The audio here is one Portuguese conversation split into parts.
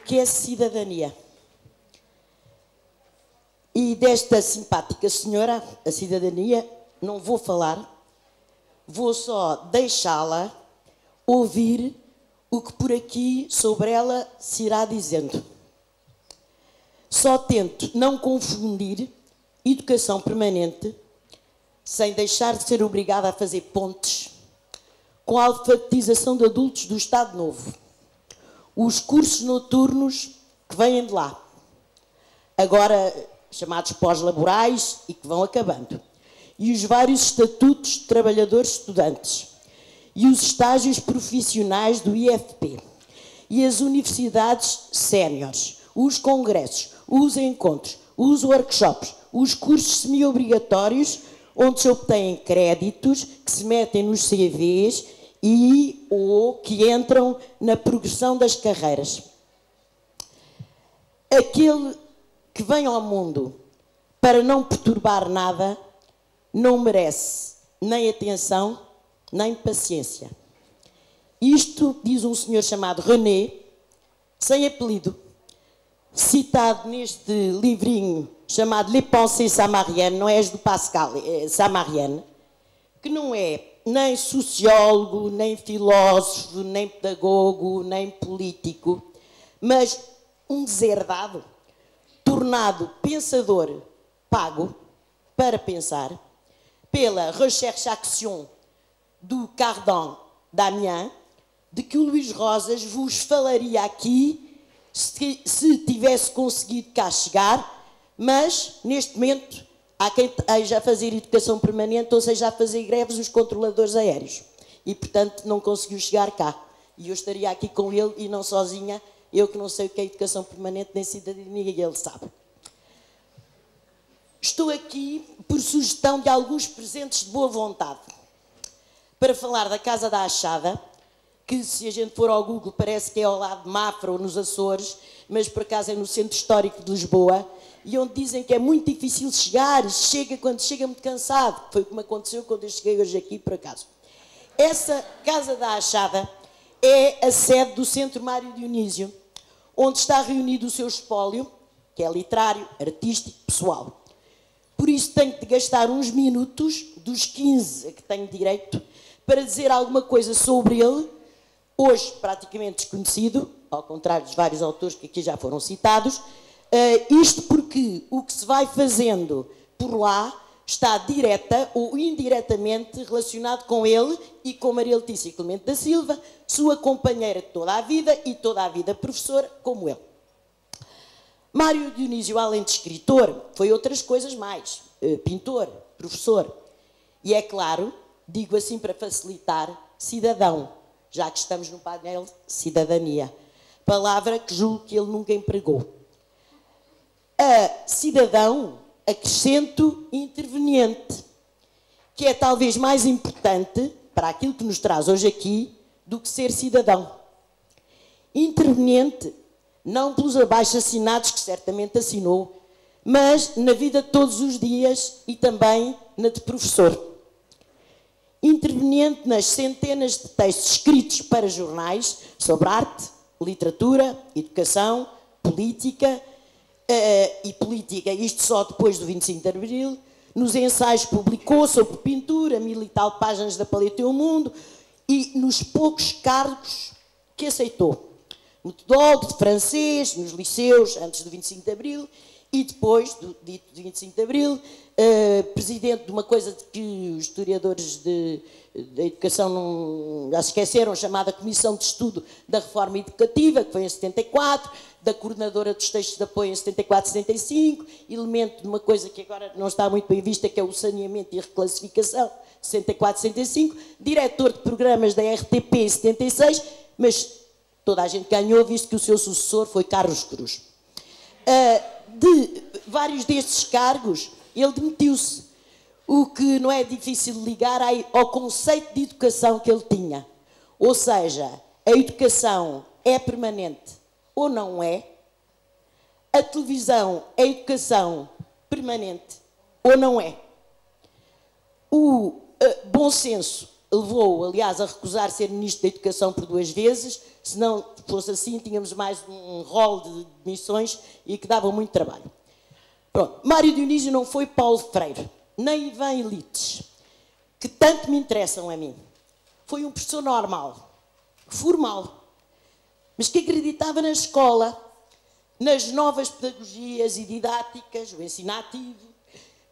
que é cidadania. E desta simpática senhora, a cidadania, não vou falar, vou só deixá-la ouvir o que por aqui sobre ela se irá dizendo. Só tento não confundir educação permanente, sem deixar de ser obrigada a fazer pontes, com a alfabetização de adultos do Estado Novo, os cursos noturnos que vêm de lá, agora chamados pós-laborais e que vão acabando, e os vários estatutos de trabalhadores estudantes, e os estágios profissionais do IFP, e as universidades séniores, os congressos, os encontros, os workshops, os cursos semi-obrigatórios, onde se obtêm créditos que se metem nos CVs e ou que entram na progressão das carreiras. Aquele que vem ao mundo para não perturbar nada não merece nem atenção nem paciência. Isto diz um senhor chamado René, sem apelido, citado neste livrinho chamado Les Pensées Samariennes, não é do Pascal, é Samarienne, que não é nem sociólogo, nem filósofo, nem pedagogo, nem político, mas um deserdado, tornado pensador pago para pensar, pela Recherche-Action do Cardan Damiens, de que o Luís Rosas vos falaria aqui se tivesse conseguido cá chegar, mas neste momento há quem esteja a fazer educação permanente, ou seja, a fazer greves os controladores aéreos. E, portanto, não conseguiu chegar cá. E eu estaria aqui com ele e não sozinha, eu que não sei o que é educação permanente nem cidadania, e ele sabe. Estou aqui por sugestão de alguns presentes de boa vontade, para falar da Casa da Achada, que se a gente for ao Google parece que é ao lado de Mafra ou nos Açores, mas por acaso é no centro histórico de Lisboa, e onde dizem que é muito difícil chegar, quando chega muito cansado, foi como aconteceu quando eu cheguei hoje aqui, por acaso. Essa Casa da Achada é a sede do Centro Mário Dionísio, onde está reunido o seu espólio, que é literário, artístico, pessoal. Por isso tenho de gastar uns minutos, dos 15 a que tenho direito, para dizer alguma coisa sobre ele, hoje praticamente desconhecido, ao contrário dos vários autores que aqui já foram citados, isto porque o que se vai fazendo por lá está direta ou indiretamente relacionado com ele e com Maria Letícia Clemente da Silva, sua companheira de toda a vida e toda a vida professora, como ele. Mário Dionísio, além de escritor, foi outras coisas mais, pintor, professor, e é claro, digo assim para facilitar, cidadão, já que estamos no painel cidadania, palavra que julgo que ele nunca empregou. A cidadão, acrescento interveniente, que é talvez mais importante para aquilo que nos traz hoje aqui do que ser cidadão. Interveniente, não pelos abaixo-assinados que certamente assinou, mas na vida de todos os dias e também na de professor. Interveniente nas centenas de textos escritos para jornais sobre arte, literatura, educação, política, isto só depois do 25 de Abril, nos ensaios que publicou sobre pintura, 1000 e tal páginas da Paleta e o Mundo, e nos poucos cargos que aceitou. Metodólogo de francês, nos liceus, antes do 25 de Abril, e depois do dito 25 de Abril, presidente de uma coisa que os historiadores da educação não, já se esqueceram, chamada Comissão de Estudo da Reforma Educativa, que foi em 74, da coordenadora dos textos de apoio em 74 e 75, elemento de uma coisa que agora não está muito bem vista, que é o saneamento e reclassificação, 64 e 75, diretor de programas da RTP em 76, mas toda a gente ganhou, visto que o seu sucessor foi Carlos Cruz. De vários destes cargos, ele demitiu-se, o que não é difícil ligar ao conceito de educação que ele tinha. Ou seja, a educação é permanente ou não é? A televisão é educação permanente ou não é? O bom senso levou-o, aliás, a recusar ser Ministro da Educação por 2 vezes, senão fosse assim, tínhamos mais um rol de missões e que davam muito trabalho. Pronto, Mário Dionísio não foi Paulo Freire, nem Ivan Illich, que tanto me interessam a mim. Foi um professor normal, formal, mas que acreditava na escola, nas novas pedagogias e didáticas, o ensino ativo,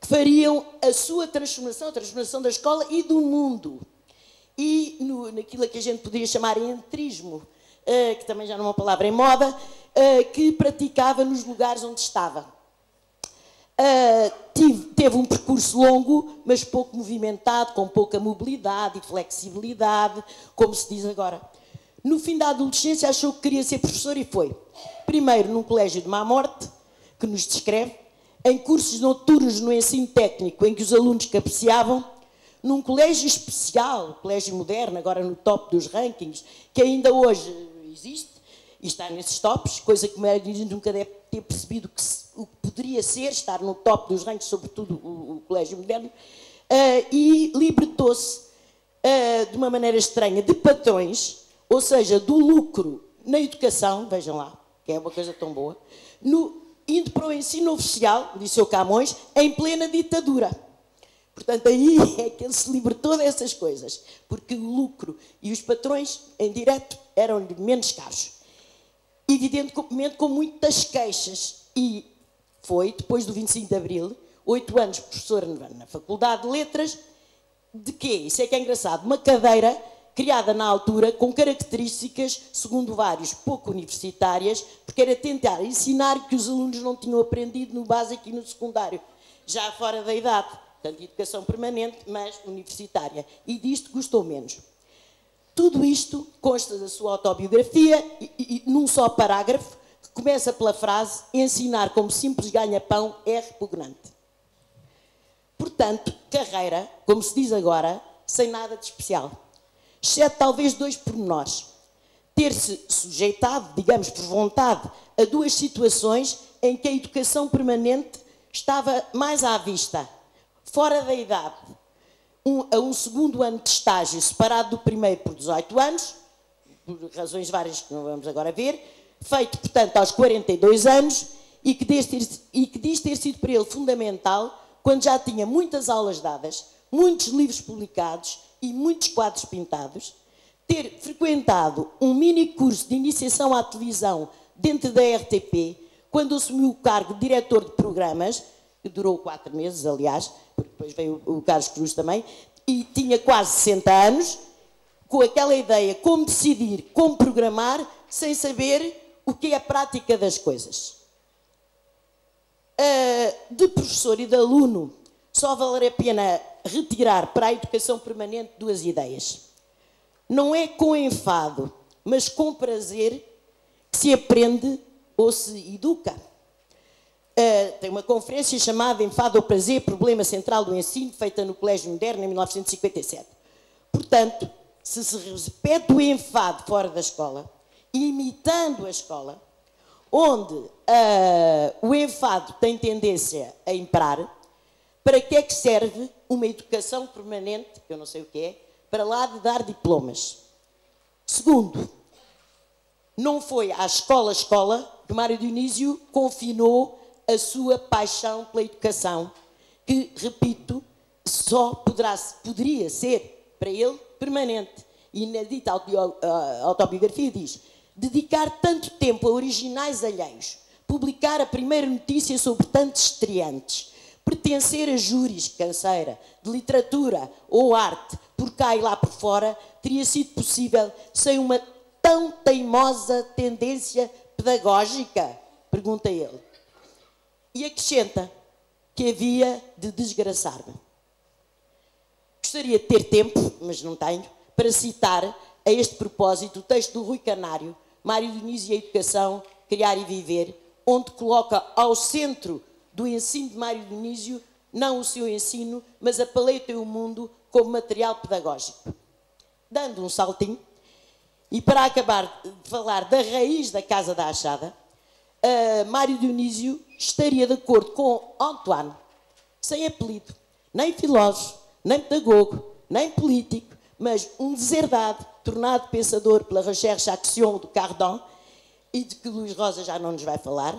que fariam a sua transformação, a transformação da escola e do mundo. E naquilo que a gente poderia chamar entrismo, que também já não é uma palavra em moda, que praticava nos lugares onde estava. Teve um percurso longo, mas pouco movimentado, com pouca mobilidade e flexibilidade, como se diz agora. No fim da adolescência achou que queria ser professor e foi. Primeiro num colégio de má morte, que nos descreve, em cursos noturnos no ensino técnico, em que os alunos cabeceavam, num colégio especial, colégio moderno, agora no top dos rankings, que ainda hoje existe, e está nesses tops, coisa que o Mário Dionísio nunca deve ter percebido o que poderia ser, estar no top dos rankings, sobretudo o colégio moderno, e libertou-se de uma maneira estranha de patrões, ou seja, do lucro na educação, vejam lá, que é uma coisa tão boa, indo para o ensino oficial, disse o Camões, em plena ditadura. Portanto, aí é que ele se libertou dessas coisas, porque o lucro e os patrões, em direto, eram-lhe menos caros. Evidentemente, com muitas queixas. E foi, depois do 25 de Abril, 8 anos professor na Faculdade de Letras, de quê? Isso é que é engraçado. Uma cadeira criada na altura com características, segundo vários, pouco universitárias, porque era tentar ensinar que os alunos não tinham aprendido no básico e no secundário, já fora da idade. Portanto, educação permanente, mas universitária. E disto gostou menos. Tudo isto consta da sua autobiografia e num só parágrafo, que começa pela frase: ensinar como simples ganha-pão é repugnante. Portanto, carreira, como se diz agora, sem nada de especial. Exceto talvez 2 pormenores. Ter-se sujeitado, digamos por vontade, a 2 situações em que a educação permanente estava mais à vista. Fora da idade, a um segundo ano de estágio, separado do primeiro por 18 anos, por razões várias que não vamos agora ver, feito, portanto, aos 42 anos, e que diz ter sido para ele fundamental, quando já tinha muitas aulas dadas, muitos livros publicados e muitos quadros pintados, ter frequentado um mini curso de iniciação à televisão dentro da RTP, quando assumiu o cargo de diretor de programas, que durou 4 meses, aliás, porque depois veio o Carlos Cruz também, e tinha quase 60 anos, com aquela ideia, como decidir, como programar, sem saber o que é a prática das coisas. De professor e de aluno, só valer a pena retirar para a educação permanente 2 ideias. Não é com enfado, mas com prazer que se aprende ou se educa. Tem uma conferência chamada Enfado ou Prazer, Problema Central do Ensino, feita no Colégio Moderno em 1957. Portanto, se repete o enfado fora da escola, imitando a escola, onde o enfado tem tendência a imperar, para que é que serve uma educação permanente, que eu não sei o que é, para lá de dar diplomas? Segundo, não foi à escola que Mário Dionísio confinou a sua paixão pela educação, que, repito, só poderia ser, para ele, permanente. E na dita autobiografia diz: dedicar tanto tempo a originais alheios, publicar a primeira notícia sobre tantos estreantes, pertencer a júris, canseira, de literatura ou arte, por cá e lá por fora, teria sido possível sem uma tão teimosa tendência pedagógica? Pergunta ele. E acrescenta que havia de desgraçar-me. Gostaria de ter tempo, mas não tenho, para citar a este propósito o texto do Rui Canário, Mário Dionísio e a Educação, Criar e Viver, onde coloca ao centro do ensino de Mário Dionísio não o seu ensino, mas a paleta e o mundo como material pedagógico. Dando um saltinho, e para acabar de falar da raiz da Casa da Achada, Mário Dionísio estaria de acordo com Antoine, sem apelido, nem filósofo, nem pedagogo, nem político, mas um deserdado, tornado pensador pela Recherche Action do Cardin, e de que Luís Rosa já não nos vai falar,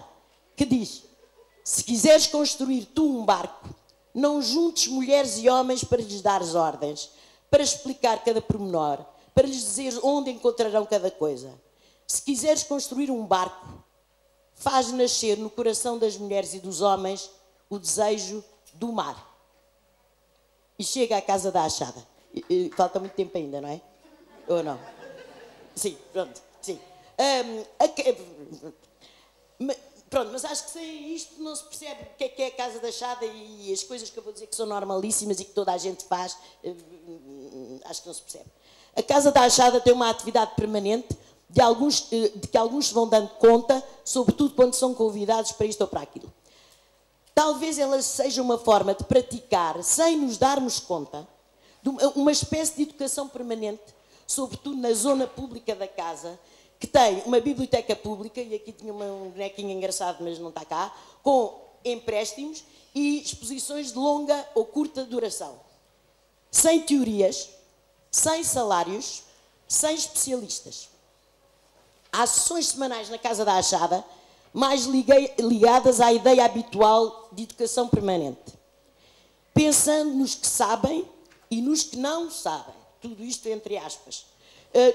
que diz: se quiseres construir tu um barco, não juntes mulheres e homens para lhes dares ordens, para explicar cada pormenor, para lhes dizer onde encontrarão cada coisa. Se quiseres construir um barco, faz nascer no coração das mulheres e dos homens o desejo do mar. E chega à casa da Achada. Falta muito tempo ainda, não é? Ou não? Sim, pronto, sim. Pronto, mas acho que sem isto não se percebe o que é a casa da Achada e as coisas que eu vou dizer que são normalíssimas e que toda a gente faz, acho que não se percebe. A casa da Achada tem uma atividade permanente de que alguns se vão dando conta, sobretudo quando são convidados para isto ou para aquilo. Talvez ela seja uma forma de praticar, sem nos darmos conta, de uma espécie de educação permanente, sobretudo na zona pública da casa, que tem uma biblioteca pública, e aqui tinha um bonequinho engraçado, mas não está cá, com empréstimos e exposições de longa ou curta duração. Sem teorias, sem salários, sem especialistas. Há sessões semanais na Casa da Achada, mais ligadas à ideia habitual de educação permanente. Pensando nos que sabem e nos que não sabem, tudo isto entre aspas,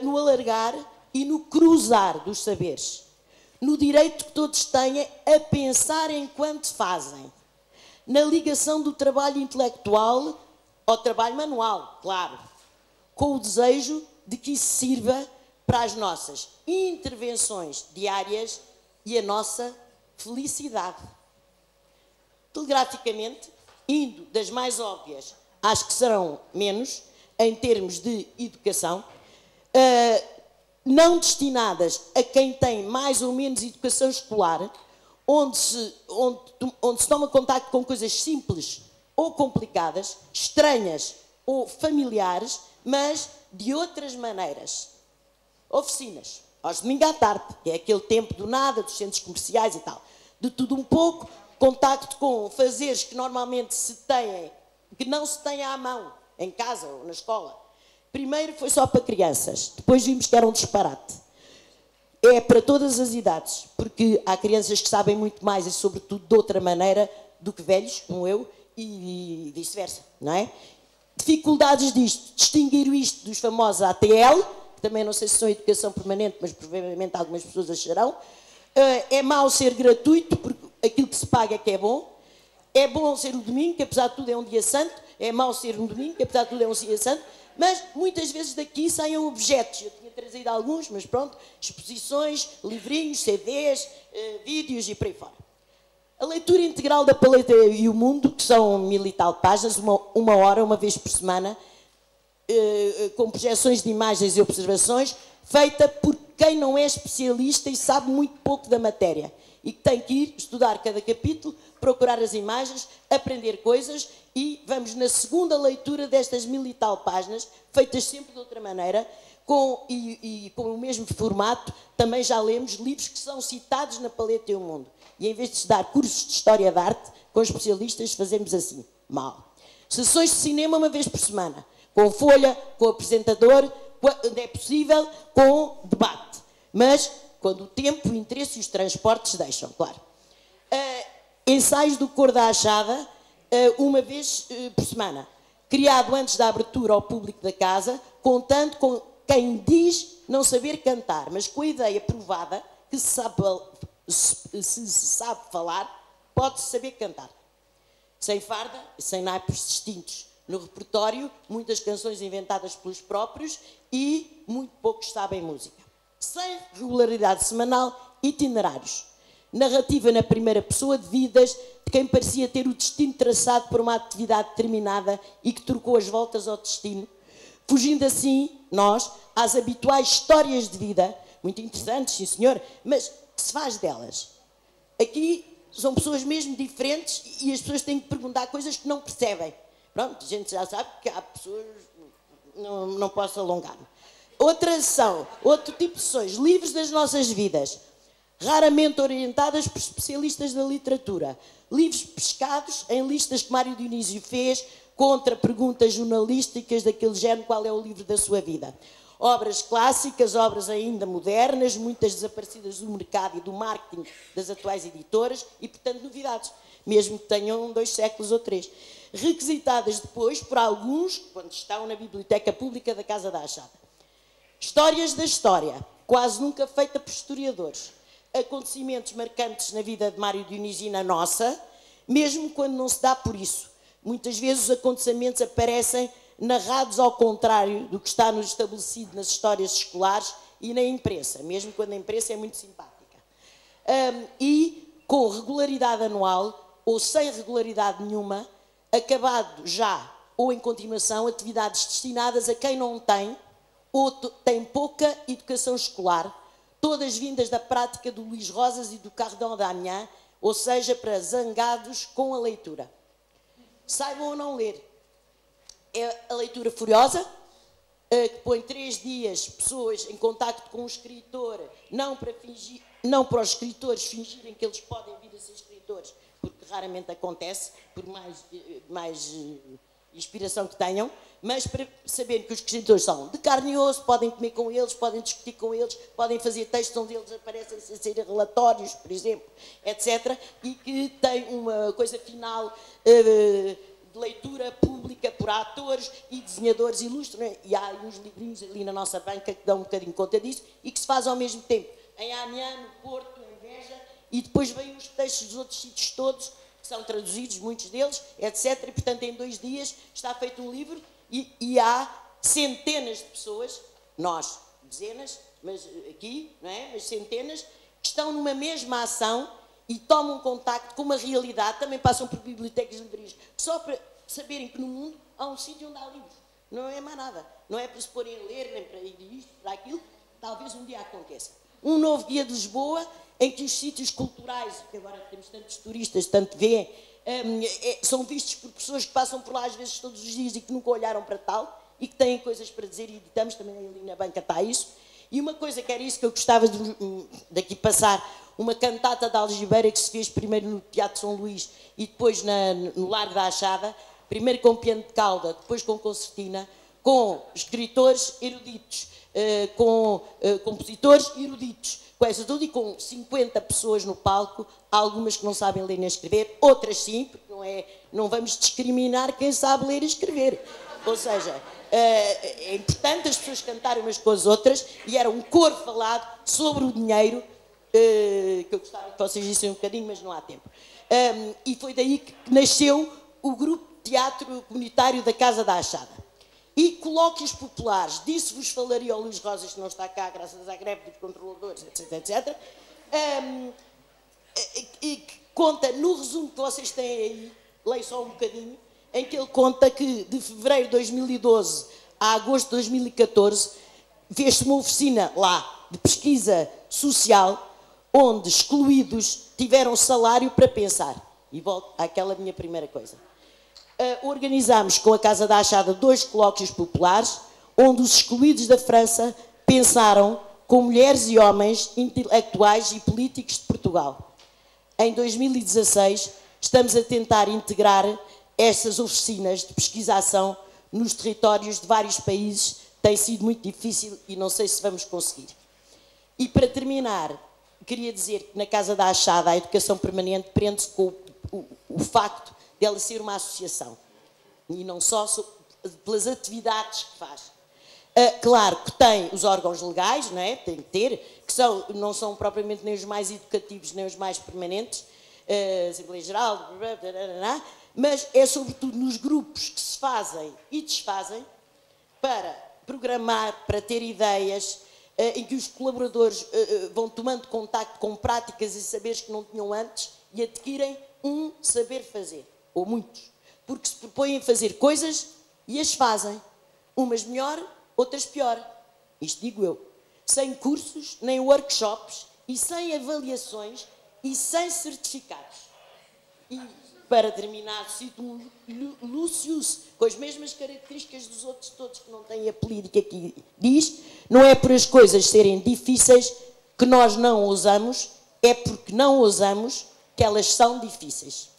no alargar e no cruzar dos saberes, no direito que todos têm a pensar enquanto fazem, na ligação do trabalho intelectual ao trabalho manual, claro, com o desejo de que isso sirva para as nossas intervenções diárias e a nossa felicidade. Telegraficamente, indo das mais óbvias às que serão menos, em termos de educação, não destinadas a quem tem mais ou menos educação escolar, onde se toma contacto com coisas simples ou complicadas, estranhas ou familiares, mas de outras maneiras. Oficinas, aos domingos à tarde, que é aquele tempo do nada, dos centros comerciais e tal. De tudo um pouco, contacto com fazeres que normalmente se têm, que não se têm à mão, em casa ou na escola. Primeiro foi só para crianças, depois vimos que era um disparate. É para todas as idades, porque há crianças que sabem muito mais e, sobretudo, de outra maneira do que velhos, como eu, e vice-versa, não é? Dificuldades disto, distinguir isto dos famosos ATL, que também não sei se são educação permanente, mas provavelmente algumas pessoas acharão. É mau ser gratuito, porque aquilo que se paga é que é bom. É bom ser o domingo, que apesar de tudo é um dia santo. É mau ser um domingo, que apesar de tudo é um dia santo. Mas muitas vezes daqui saem objetos. Eu tinha trazido alguns, mas pronto, exposições, livrinhos, CDs, vídeos e por aí fora. A leitura integral da Paleta e o Mundo, que são 1000 e tal páginas, uma hora, uma vez por semana, com projeções de imagens e observações, feita por quem não é especialista e sabe muito pouco da matéria e que tem que ir estudar cada capítulo, procurar as imagens, aprender coisas, e vamos na segunda leitura destas 1000 e tal páginas, feitas sempre de outra maneira, com o mesmo formato. Também já lemos livros que são citados na Paleta e o Mundo. E em vez de se dar cursos de História da Arte com especialistas, fazemos assim, mal. Sessões de cinema uma vez por semana, com folha, com apresentador, quando é possível, com debate. Mas quando o tempo, o interesse e os transportes deixam, claro. Ensaios do Cor da Achada, uma vez por semana, criado antes da abertura ao público da casa, contando com quem diz não saber cantar, mas com a ideia provada que se sabe falar, pode-se saber cantar. Sem farda e sem naipes distintos. No repertório, muitas canções inventadas pelos próprios e muito poucos sabem música. Sem regularidade semanal, itinerários. Narrativa na primeira pessoa de vidas de quem parecia ter o destino traçado por uma atividade determinada e que trocou as voltas ao destino, fugindo assim, nós, às habituais histórias de vida, muito interessantes, sim senhor, mas que se faz delas? Aqui são pessoas mesmo diferentes e as pessoas têm que perguntar coisas que não percebem. Pronto, a gente já sabe que há pessoas... Não posso alongar-me. Outro tipo de sessões, livros das nossas vidas, raramente orientadas por especialistas da literatura. Livros pescados em listas que Mário Dionísio fez contra perguntas jornalísticas daquele género, qual é o livro da sua vida. Obras clássicas, obras ainda modernas, muitas desaparecidas do mercado e do marketing das atuais editoras e, portanto, novidades, mesmo que tenham 2 séculos ou 3. Requisitadas depois por alguns, quando estão na Biblioteca Pública da Casa da Achada. Histórias da história, quase nunca feita por historiadores. Acontecimentos marcantes na vida de Mário Dionísio e na nossa, mesmo quando não se dá por isso. Muitas vezes os acontecimentos aparecem narrados ao contrário do que está nos estabelecido nas histórias escolares e na imprensa, mesmo quando a imprensa é muito simpática. E com regularidade anual ou sem regularidade nenhuma, acabado já ou em continuação atividades destinadas a quem não tem ou tem pouca educação escolar, todas vindas da prática do Luís Rosas e do Cardão Damião, ou seja, para zangados com a leitura. Saibam ou não ler. É a leitura furiosa, que põe 3 dias pessoas em contacto com um escritor, não para os escritores fingirem que eles podem vir a ser escritores, porque raramente acontece, por mais inspiração que tenham, mas para saberem que os escritores são de carne e osso, podem comer com eles, podem discutir com eles, podem fazer textos onde eles aparecem sem ser relatórios, por exemplo, etc. E que tem uma coisa final de leitura pública por atores e desenhadores ilustres, e há uns livrinhos ali na nossa banca que dão um bocadinho conta disso, e que se faz ao mesmo tempo em Amiens, no Porto, em Beja, e depois vêm os textos dos outros sítios todos, que são traduzidos, muitos deles, etc. E, portanto, em 2 dias está feito um livro e há centenas de pessoas, nós, dezenas, mas aqui, não é? Mas centenas, que estão numa mesma ação e tomam contacto com uma realidade, também passam por bibliotecas e livrarias, só para saberem que no mundo há um sítio onde há livros. Não é mais nada. Não é para se porem a ler, nem para ir isto, para aquilo. Talvez um dia aconteça. Um novo guia de Lisboa, em que os sítios culturais, que agora temos tantos turistas, tanto vêem, são vistos por pessoas que passam por lá às vezes todos os dias e que nunca olharam para tal e que têm coisas para dizer, e editamos, também ali na banca está isso. E uma coisa que era isso que eu gostava daqui passar, uma cantata de Algibeira que se fez primeiro no Teatro São Luís e depois no Largo da Achada, primeiro com piano de cauda, depois com concertina, com escritores eruditos, com compositores eruditos, com essa tudo, e com 50 pessoas no palco, algumas que não sabem ler nem escrever, outras sim, porque não vamos discriminar quem sabe ler e escrever. Ou seja, é importante as pessoas cantarem umas com as outras, e era um coro falado sobre o dinheiro, que eu gostava que vocês dissem um bocadinho, mas não há tempo. E foi daí que nasceu o grupo de teatro comunitário da Casa da Achada. E colóquios populares, disso vos falaria o Luís Rosas, que não está cá, graças à greve dos controladores, etc, etc. E que conta, no resumo que vocês têm aí, leio só um bocadinho, em que ele conta que de fevereiro de 2012 a agosto de 2014 fez-se uma oficina lá de pesquisa social, onde excluídos tiveram salário para pensar. E volto àquela minha primeira coisa. Organizámos com a Casa da Achada 2 colóquios populares, onde os excluídos da França pensaram com mulheres e homens intelectuais e políticos de Portugal. Em 2016, estamos a tentar integrar essas oficinas de pesquisação nos territórios de vários países. Tem sido muito difícil e não sei se vamos conseguir. E para terminar, queria dizer que na Casa da Achada a educação permanente prende-se com o facto de ela ser uma associação, e não só pelas atividades que faz. Claro que tem os órgãos legais, não é? Tem que ter, que não são propriamente nem os mais educativos, nem os mais permanentes, Assembleia Geral, mas é sobretudo nos grupos que se fazem e desfazem para programar, para ter ideias, em que os colaboradores vão tomando contacto com práticas e saberes que não tinham antes e adquirem um saber fazer, ou muitos, porque se propõem a fazer coisas e as fazem, umas melhor, outras pior. Isto digo eu. Sem cursos, nem workshops, e sem avaliações, e sem certificados. E, para terminar, cito um Lucius, com as mesmas características dos outros todos que não têm apelido, que aqui diz: não é por as coisas serem difíceis que nós não ousamos, é porque não ousamos que elas são difíceis.